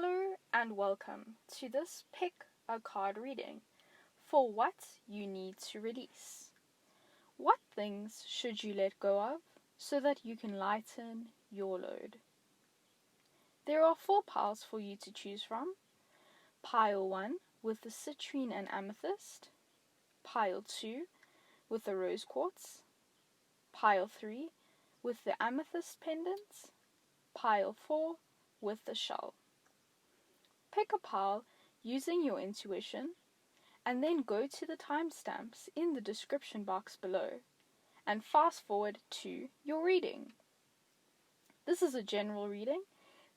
Hello and welcome to this pick a card reading for what you need to release. What things should you let go of so that you can lighten your load? There are 4 piles for you to choose from. Pile 1 with the citrine and amethyst. Pile 2 with the rose quartz. Pile 3 with the amethyst pendants. Pile 4 with the shell. Pick a pile using your intuition and then go to the timestamps in the description box below and fast forward to your reading. This is a general reading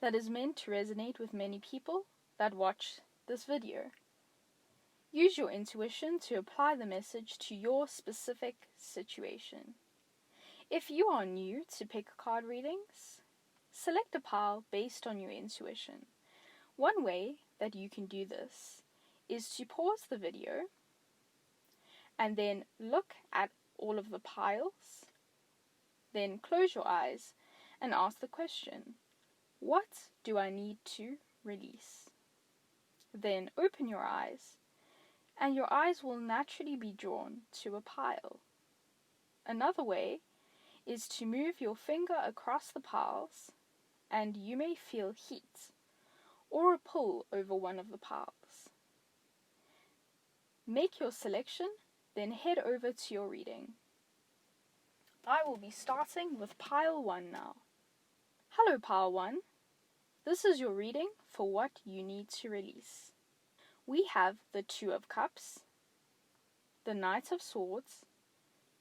that is meant to resonate with many people that watch this video. Use your intuition to apply the message to your specific situation. If you are new to pick a card readings, select a pile based on your intuition. One way that you can do this is to pause the video and then look at all of the piles, then close your eyes and ask the question, what do I need to release? Then open your eyes and your eyes will naturally be drawn to a pile. Another way is to move your finger across the piles and you may feel heat or a pull over one of the piles. Make your selection, then head over to your reading. I will be starting with pile 1 now. Hello pile 1. This is your reading for what you need to release. We have the 2 of Cups, the Knight of Swords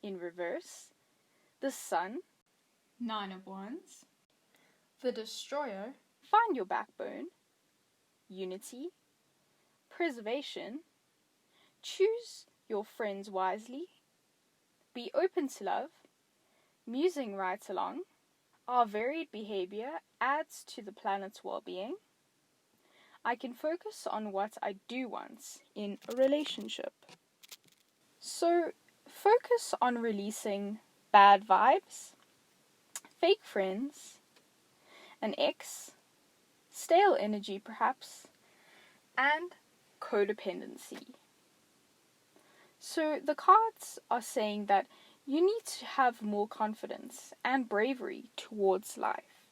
in reverse, the Sun, 9 of Wands, the Destroyer, find your backbone, unity, preservation, choose your friends wisely, be open to love, musing right along, our varied behavior adds to the planet's well-being, I can focus on what I do want in a relationship. So focus on releasing bad vibes, fake friends, an ex, stale energy perhaps, and codependency. So the cards are saying that you need to have more confidence and bravery towards life.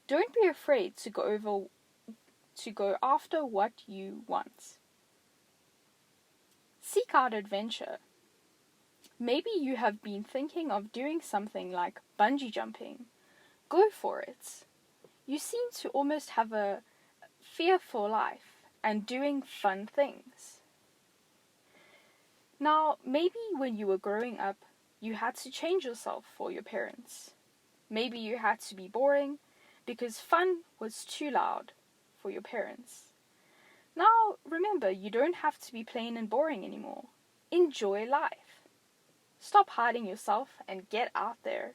Don't be afraid to go after what you want. Seek out adventure. Maybe you have been thinking of doing something like bungee jumping. Go for it. You seem to almost have a fear for life and doing fun things. Now, maybe when you were growing up, you had to change yourself for your parents. Maybe you had to be boring because fun was too loud for your parents. Now, remember, you don't have to be plain and boring anymore. Enjoy life. Stop hiding yourself and get out there.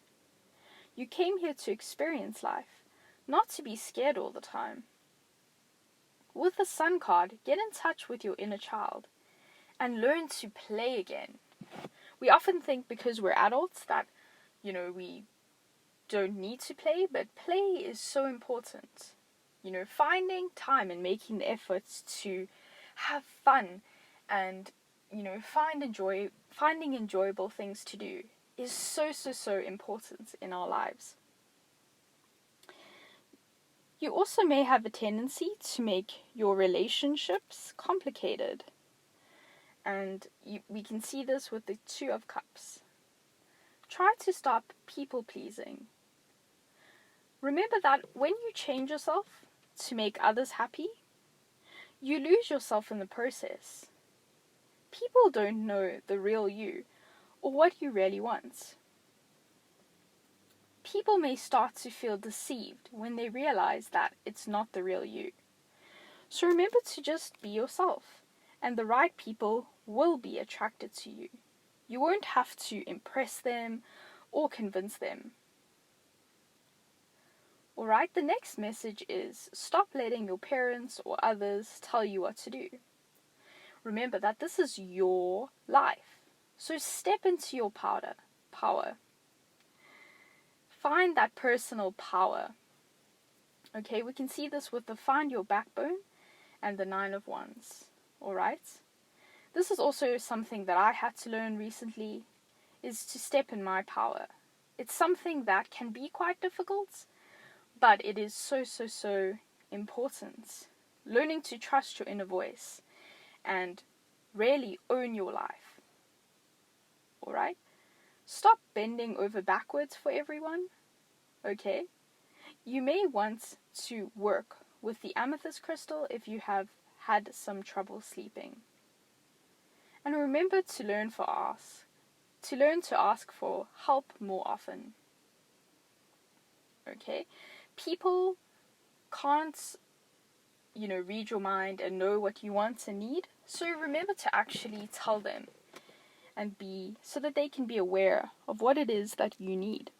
You came here to experience life, not to be scared all the time. With the Sun card, get in touch with your inner child and learn to play again. We often think because we're adults that, we don't need to play, but play is so important. Finding time and making the efforts to have fun and, finding enjoyable things to do is so important in our lives. You also may have a tendency to make your relationships complicated. And we can see this with the 2 of Cups. Try to stop people-pleasing. Remember that when you change yourself to make others happy, you lose yourself in the process. People don't know the real you or what you really want. People may start to feel deceived when they realize that it's not the real you. So remember to just be yourself, and the right people will be attracted to you. You won't have to impress them or convince them. Alright, the next message is stop letting your parents or others tell you what to do. Remember that this is your life, so step into your power. Find that personal power. Okay, we can see this with the Find Your Backbone and the 9 of Wands. Alright? This is also something that I had to learn recently, is to step in my power. It's something that can be quite difficult, but it is so, so, so important. Learning to trust your inner voice and really own your life. Alright? Stop bending over backwards for everyone. Okay? You may want to work with the amethyst crystal if you have had some trouble sleeping. And remember to learn to ask for help more often. Okay? People can't, read your mind and know what you want and need. So remember to actually tell them so that they can be aware of what it is that you need.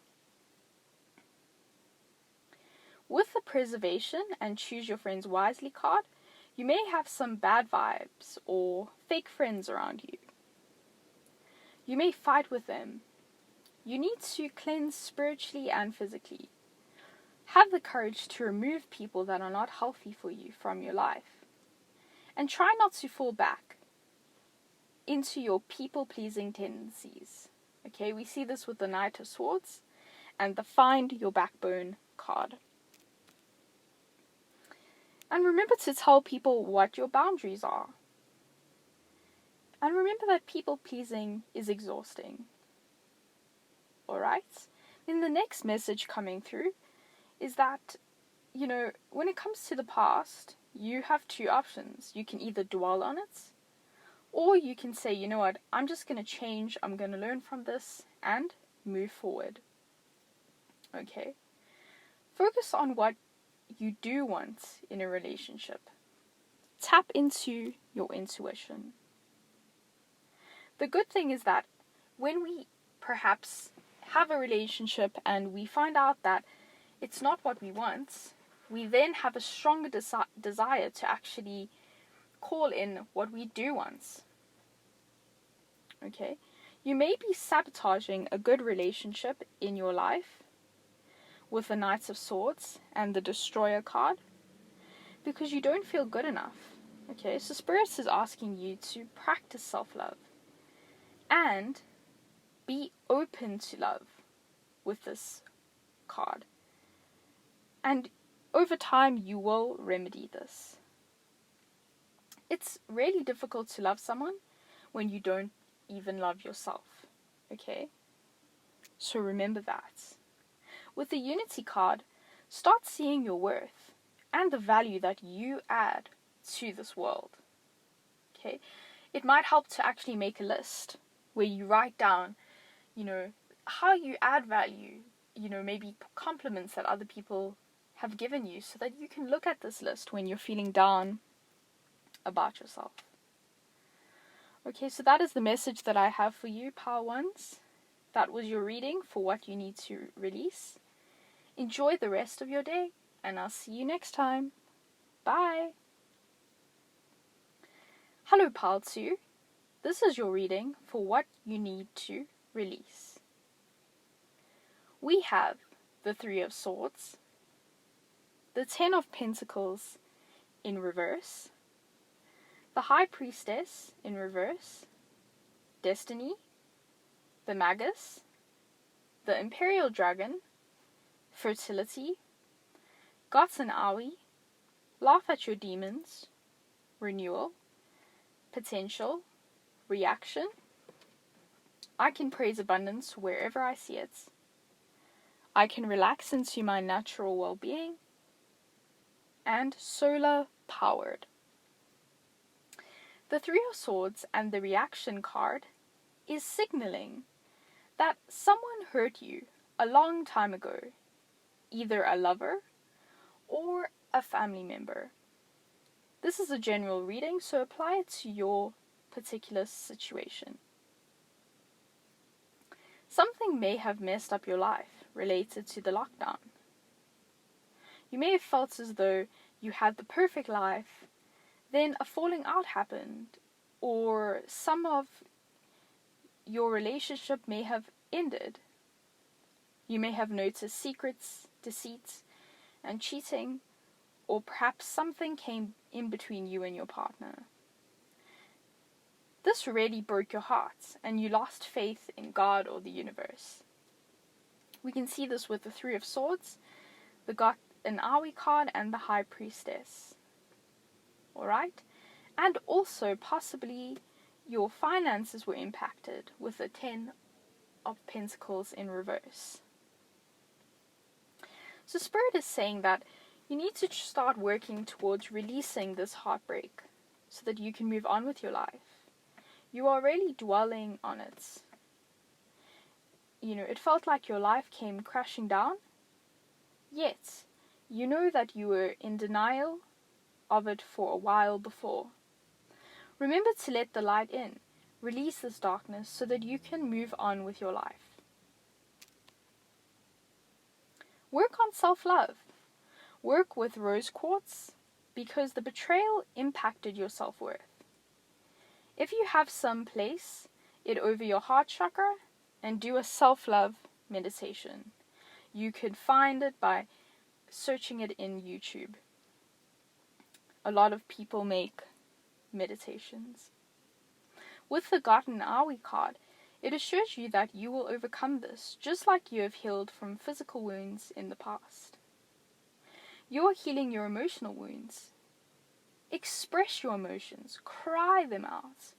With the Preservation and Choose Your Friends Wisely card, you may have some bad vibes or fake friends around you. You may fight with them. You need to cleanse spiritually and physically. Have the courage to remove people that are not healthy for you from your life. And try not to fall back into your people-pleasing tendencies. Okay, we see this with the Knight of Swords and the Find Your Backbone card. And remember to tell people what your boundaries are. And remember that people-pleasing is exhausting. Alright? Then the next message coming through is that, when it comes to the past, you have two options. You can either dwell on it, or you can say, you know what, I'm just going to change, I'm going to learn from this, and move forward. Okay? Focus on what you do want in a relationship. Tap into your intuition. The good thing is that when we perhaps have a relationship and we find out that it's not what we want, we then have a stronger desire to actually call in what we do want. Okay? You may be sabotaging a good relationship in your life with the Knights of Swords and the Destroyer card because you don't feel good enough. Okay? So Spirit is asking you to practice self-love and be open to love with this card. And over time, you will remedy this. It's really difficult to love someone when you don't even love yourself. Okay? So remember that. With the Unity card, start seeing your worth and the value that you add to this world. Okay? It might help to actually make a list where you write down, how you add value, maybe compliments that other people have given you, so that you can look at this list when you're feeling down about yourself. Okay, so that is the message that I have for you, Power Ones. That was your reading for what you need to release. Enjoy the rest of your day, and I'll see you next time. Bye! Hello, Pile 2. This is your reading for what you need to release. We have the 3 of Swords, the 10 of Pentacles in reverse, the High Priestess in reverse, Destiny, the Magus, the Imperial Dragon, Fertility, Gods and Aoi, Laugh at Your Demons, Renewal, Potential, Reaction, I can praise abundance wherever I see it, I can relax into my natural well-being, and Solar Powered. The 3 of Swords and the Reaction card is signaling that someone hurt you a long time ago, either a lover or a family member. This is a general reading, so apply it to your particular situation. Something may have messed up your life related to the lockdown. You may have felt as though you had the perfect life, then a falling out happened, or some of your relationship may have ended. You may have noticed secrets, deceits, and cheating, or perhaps something came in between you and your partner. This really broke your heart, and you lost faith in God or the universe. We can see this with the Three of Swords, the got an Aoi card, and the High Priestess. Alright? And also, possibly, your finances were impacted with the Ten of Pentacles in reverse. So Spirit is saying that you need to start working towards releasing this heartbreak so that you can move on with your life. You are really dwelling on it. It felt like your life came crashing down, yet you know that you were in denial of it for a while before. Remember to let the light in, release this darkness so that you can move on with your life. Work on self-love. Work with rose quartz because the betrayal impacted your self-worth. If you have some, place it over your heart chakra and do a self-love meditation. You could find it by searching it in YouTube. A lot of people make meditations. With the Gotten Aoi card, it assures you that you will overcome this, just like you have healed from physical wounds in the past. You are healing your emotional wounds. Express your emotions, cry them out.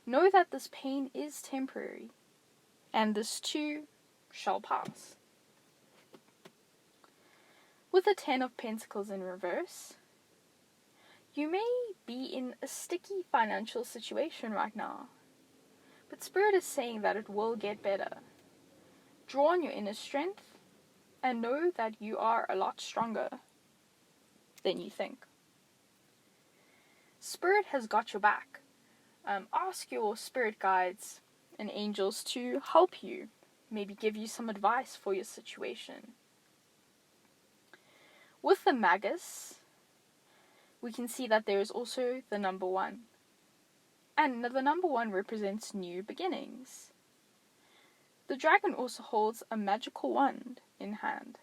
Know that this pain is temporary, and this too shall pass. With the Ten of Pentacles in reverse, you may be in a sticky financial situation right now, but Spirit is saying that it will get better. Draw on your inner strength and know that you are a lot stronger than you think. Spirit has got your back. Ask your spirit guides and angels to help you, maybe give you some advice for your situation. With the Magus, we can see that there is also the number 1. And the number 1 represents new beginnings. The dragon also holds a magical wand in hand.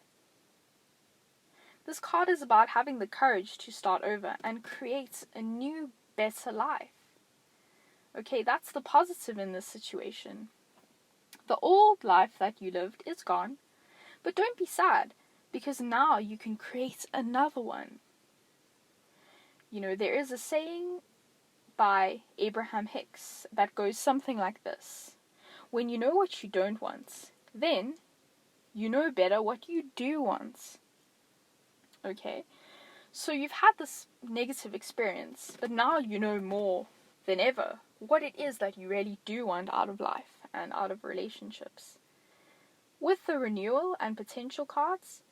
This card is about having the courage to start over and create a new, better life. Okay, that's the positive in this situation. The old life that you lived is gone, but don't be sad, because now you can create another one. There is a saying by Abraham Hicks that goes something like this. When you know what you don't want, then you know better what you do want. Okay? So you've had this negative experience, but now you know more than ever what it is that you really do want out of life and out of relationships. With the renewal and potential cards,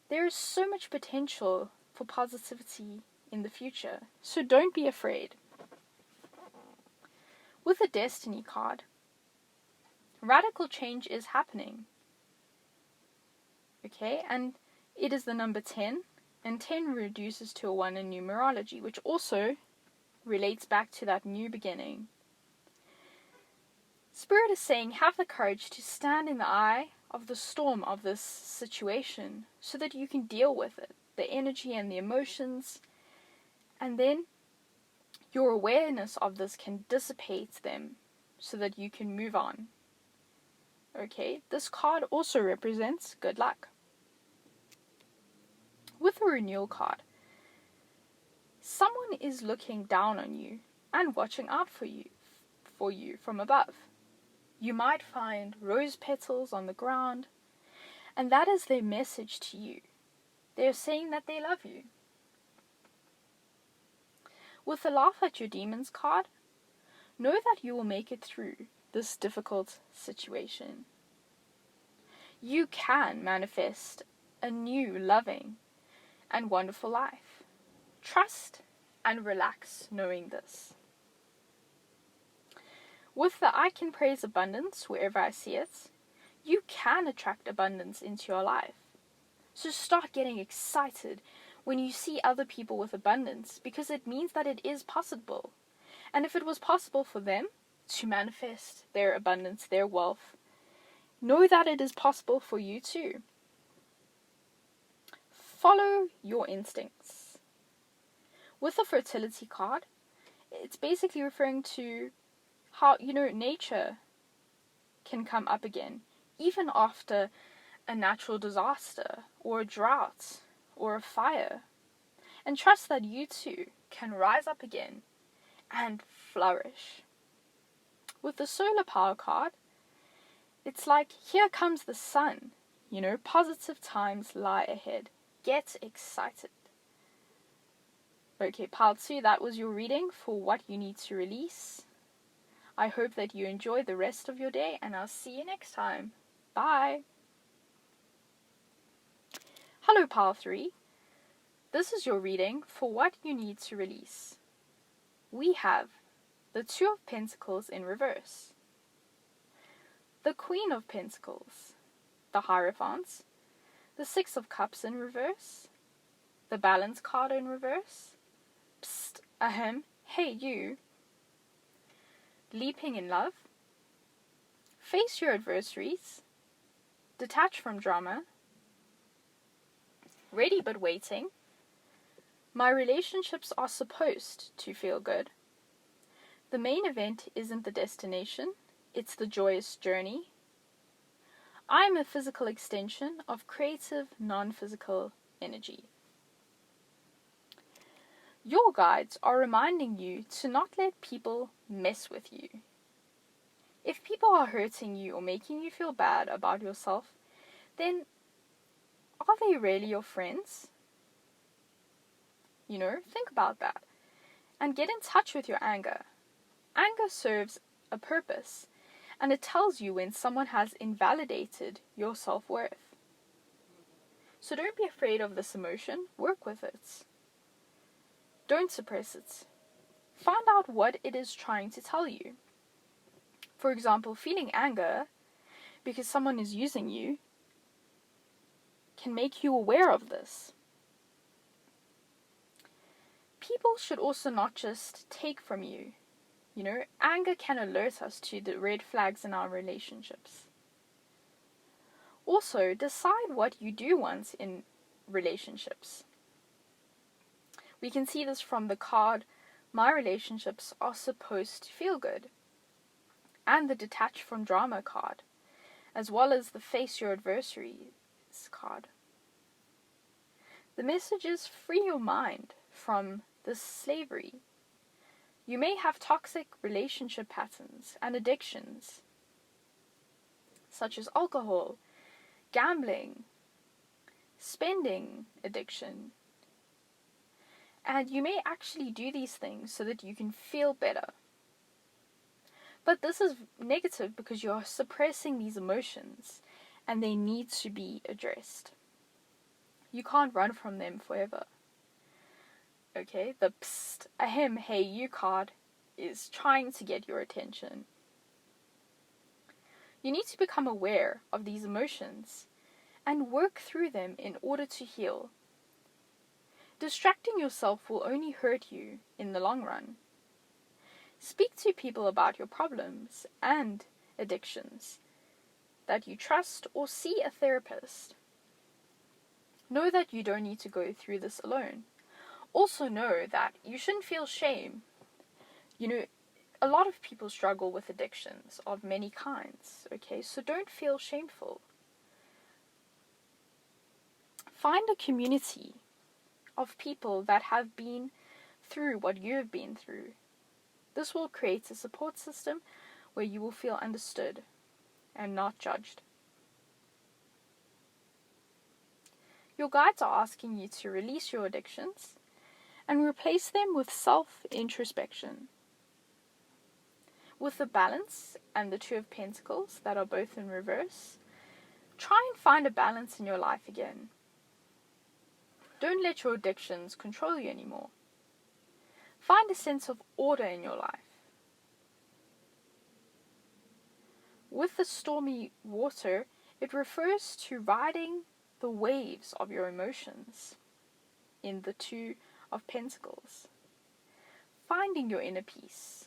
there is so much potential for positivity in the future, so don't be afraid. With the Destiny card, radical change is happening. Okay, and it is the number 10, and 10 reduces to a 1 in numerology, which also relates back to that new beginning. Spirit is saying, have the courage to stand in the eye of the storm of this situation so that you can deal with it, the energy and the emotions, and then your awareness of this can dissipate them so that you can move on. Okay, this card also represents good luck. With the renewal card, someone is looking down on you and watching out for you from above. You might find rose petals on the ground, and that is their message to you. They're saying that they love you. With the Laugh at Your Demons card, know that you will make it through this difficult situation. You can manifest a new, loving, and wonderful life. Trust and relax knowing this. With the I Can Praise Abundance wherever I see it, you can attract abundance into your life. So start getting excited when you see other people with abundance, because it means that it is possible. And if it was possible for them to manifest their abundance, their wealth, know that it is possible for you too. follow your instincts. With the fertility card, it's basically referring to how, nature can come up again, even after a natural disaster, or a drought, or a fire. And trust that you too can rise up again and flourish. With the solar power card, it's like, here comes the sun. Positive times lie ahead. Get excited. Okay, pile 2, that was your reading for what you need to release. I hope that you enjoy the rest of your day, and I'll see you next time. Bye. Hello, pile 3. This is your reading for what you need to release. We have the 2 of Pentacles in reverse, the Queen of Pentacles, the Hierophant, the 6 of Cups in reverse, the Balance card in reverse, psst, ahem, hey you, leaping in love, face your adversaries, detach from drama, ready but waiting, my relationships are supposed to feel good, the main event isn't the destination, it's the joyous journey, I'm a physical extension of creative, non-physical energy. Your guides are reminding you to not let people mess with you. If people are hurting you or making you feel bad about yourself, then are they really your friends? Think about that. And get in touch with your anger. Anger serves a purpose, and it tells you when someone has invalidated your self-worth. So don't be afraid of this emotion, work with it. Don't suppress it. Find out what it is trying to tell you. For example, feeling anger because someone is using you can make you aware of this. People should also not just take from you. Anger can alert us to the red flags in our relationships. Also, decide what you do want in relationships. We can see this from the card, my relationships are supposed to feel good, and the detach from drama card, as well as the face your adversaries card. The message is free your mind from this slavery. You may have toxic relationship patterns and addictions, such as alcohol, gambling, spending addiction. And you may actually do these things so that you can feel better. But this is negative because you're suppressing these emotions and they need to be addressed. You can't run from them forever. Okay, the psst, ahem, hey you card is trying to get your attention. You need to become aware of these emotions and work through them in order to heal. Distracting yourself will only hurt you in the long run. Speak to people about your problems and addictions that you trust, or see a therapist. Know that you don't need to go through this alone. Also know that you shouldn't feel shame. A lot of people struggle with addictions of many kinds, okay? So don't feel shameful. Find a community of people that have been through what you have been through. This will create a support system where you will feel understood and not judged. Your guides are asking you to release your addictions and replace them with self-introspection. With the Balance and the 2 of Pentacles that are both in reverse, try and find a balance in your life again. Don't let your addictions control you anymore. Find a sense of order in your life. With the stormy water, it refers to riding the waves of your emotions in the 2 of Pentacles. Finding your inner peace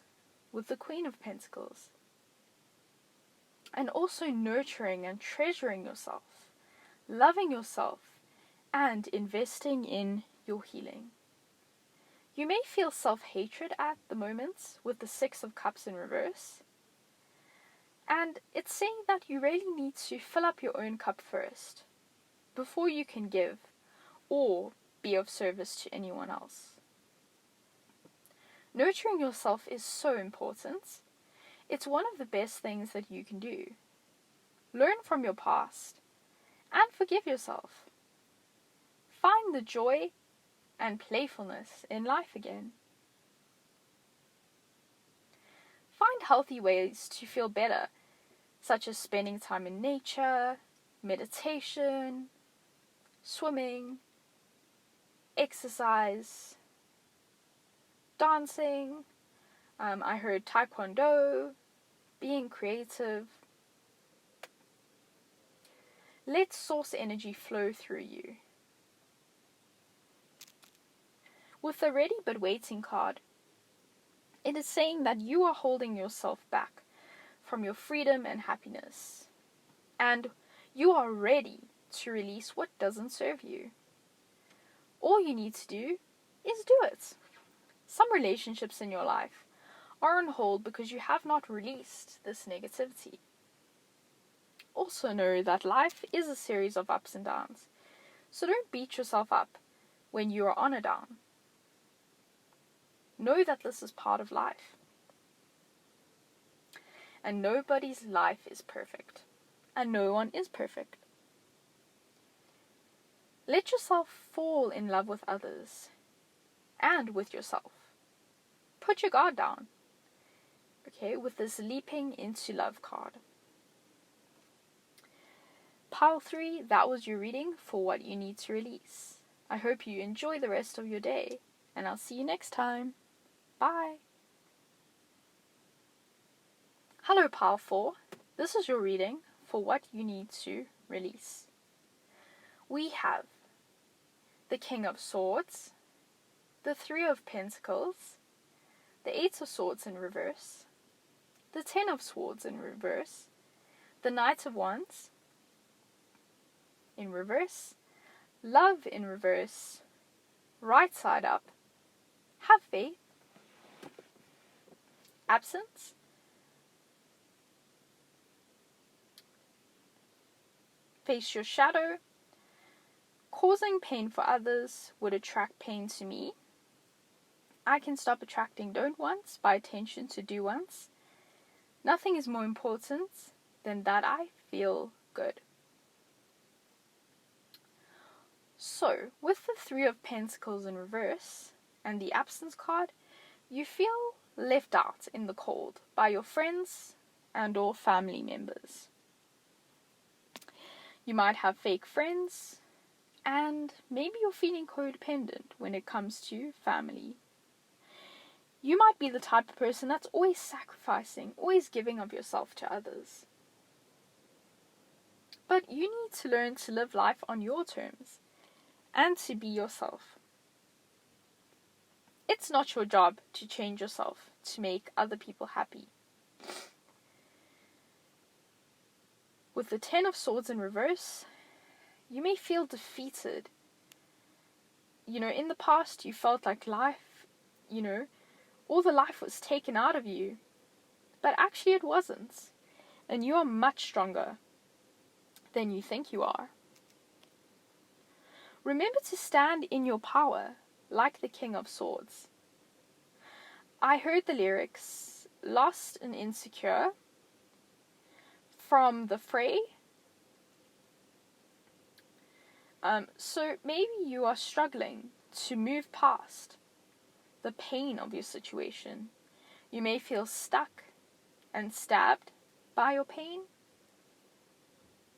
with the Queen of Pentacles. And also nurturing and treasuring yourself, loving yourself, and investing in your healing. You may feel self-hatred at the moment with the Six of Cups in reverse, and it's saying that you really need to fill up your own cup first before you can give or be of service to anyone else. Nurturing yourself is so important. It's one of the best things that you can do. Learn from your past and forgive yourself. Find the joy and playfulness in life again. Find healthy ways to feel better, such as spending time in nature, meditation, swimming, exercise, dancing. I heard taekwondo, being creative. Let source energy flow through you. With the ready but waiting card, it is saying that you are holding yourself back from your freedom and happiness, and you are ready to release what doesn't serve you. All you need to do is do it. Some relationships in your life are on hold because you have not released this negativity. Also know that life is a series of ups and downs, so don't beat yourself up when you are on a down. Know that this is part of life. And nobody's life is perfect. And no one is perfect. Let yourself fall in love with others and with yourself. Put your guard down. Okay, with this leaping into love card. Pile 3, that was your reading for what you need to release. I hope you enjoy the rest of your day, and I'll see you next time. Bye. Hello, Pile 4. This is your reading for what you need to release. We have the King of Swords, the Three of Pentacles, the Eight of Swords in reverse, the Ten of Swords in reverse, the Knight of Wands in reverse, Love in reverse, right side up, Have Faith, Absence, Face Your Shadow, Causing pain for others would attract pain to me. I can stop attracting don't wants by attention to do wants. Nothing is more important than that I feel good. So, with the Three of Pentacles in reverse and the Absence card, you feel left out in the cold by your friends and or family members. You might have fake friends, and maybe you're feeling codependent when it comes to family. You might be the type of person that's always sacrificing, always giving of yourself to others. But you need to learn to live life on your terms and to be yourself. It's not your job to change yourself to make other people happy. With the Ten of Swords in reverse, you may feel defeated. In the past you felt like life, all the life was taken out of you. But actually it wasn't. And you are much stronger than you think you are. Remember to stand in your power, like the King of Swords. I heard the lyrics, Lost and Insecure, from The Fray. So maybe you are struggling to move past the pain of your situation. You may feel stuck and stabbed by your pain.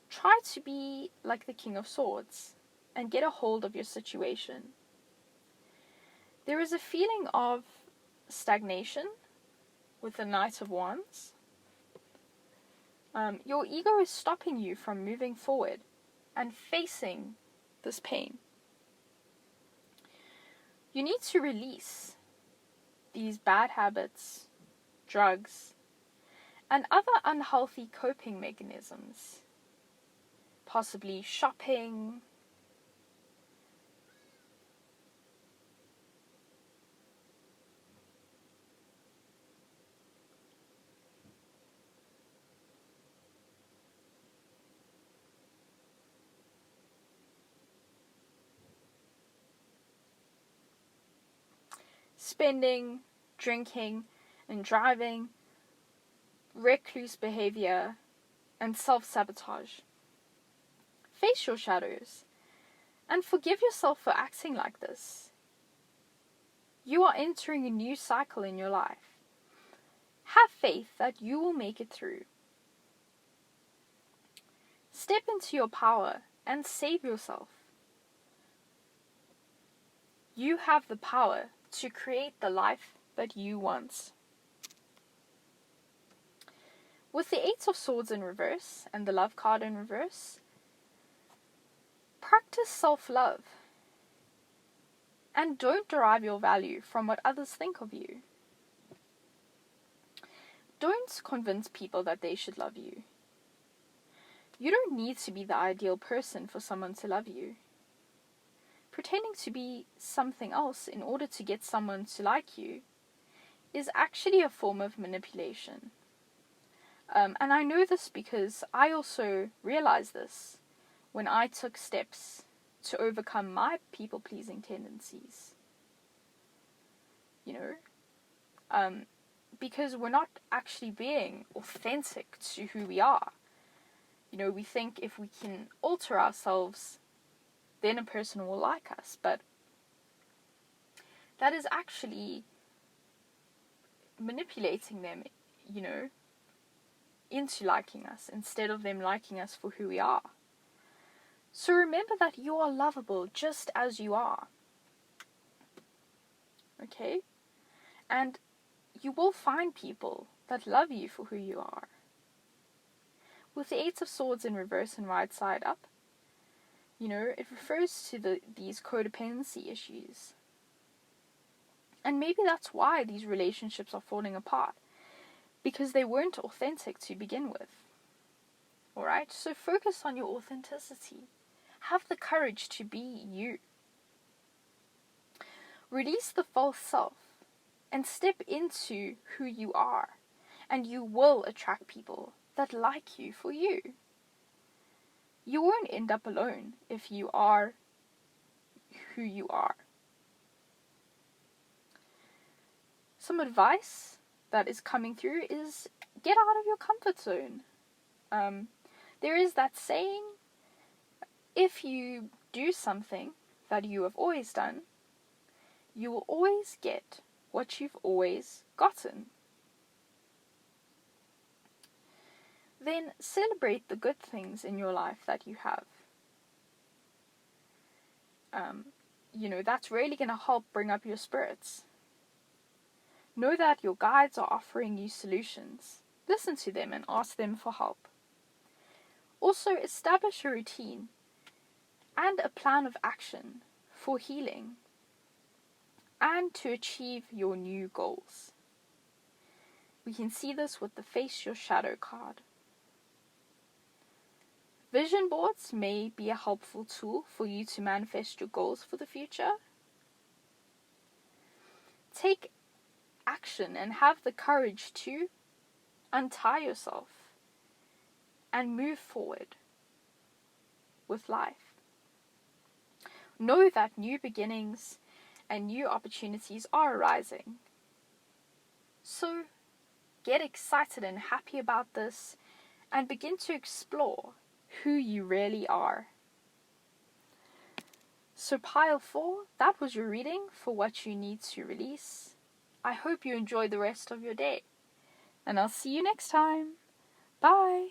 Try to be like the King of Swords and get a hold of your situation. There is a feeling of stagnation with the Knight of Wands. Your ego is stopping you from moving forward and facing this pain. You need to release these bad habits, drugs, and other unhealthy coping mechanisms. Possibly shopping, spending, drinking, and driving, recluse behavior, and self-sabotage. Face your shadows and forgive yourself for acting like this. You are entering a new cycle in your life. Have faith that you will make it through. Step into your power and save yourself. You have the power to create the life that you want. With the Eight of Swords in reverse and the Love card in reverse, practice self-love and don't derive your value from what others think of you. Don't convince people that they should love you. You don't need to be the ideal person for someone to love you. Pretending to be something else in order to get someone to like you is actually a form of manipulation. And I know this because I also realized this when I took steps to overcome my people-pleasing tendencies. Because we're not actually being authentic to who we are. We think if we can alter ourselves, then a person will like us. But that is actually manipulating them, into liking us instead of them liking us for who we are. So remember that you are lovable just as you are. Okay? And you will find people that love you for who you are. With the Eight of Swords in reverse and right side up, it refers to these codependency issues. And maybe that's why these relationships are falling apart. Because they weren't authentic to begin with. Alright? So focus on your authenticity. Have the courage to be you. Release the false self and step into who you are. And you will attract people that like you for you. You won't end up alone if you are who you are. Some advice that is coming through is get out of your comfort zone. There is that saying, if you do something that you have always done, you will always get what you've always gotten. Then celebrate the good things in your life that you have. That's really going to help bring up your spirits. Know that your guides are offering you solutions. Listen to them and ask them for help. Also, establish a routine and a plan of action for healing and to achieve your new goals. We can see this with the Face Your Shadow card. Vision boards may be a helpful tool for you to manifest your goals for the future. Take action and have the courage to untie yourself and move forward with life. Know that new beginnings and new opportunities are arising. So get excited and happy about this and begin to explore who you really are. So pile 4, that was your reading for what you need to release. I hope you enjoy the rest of your day. And I'll see you next time. Bye.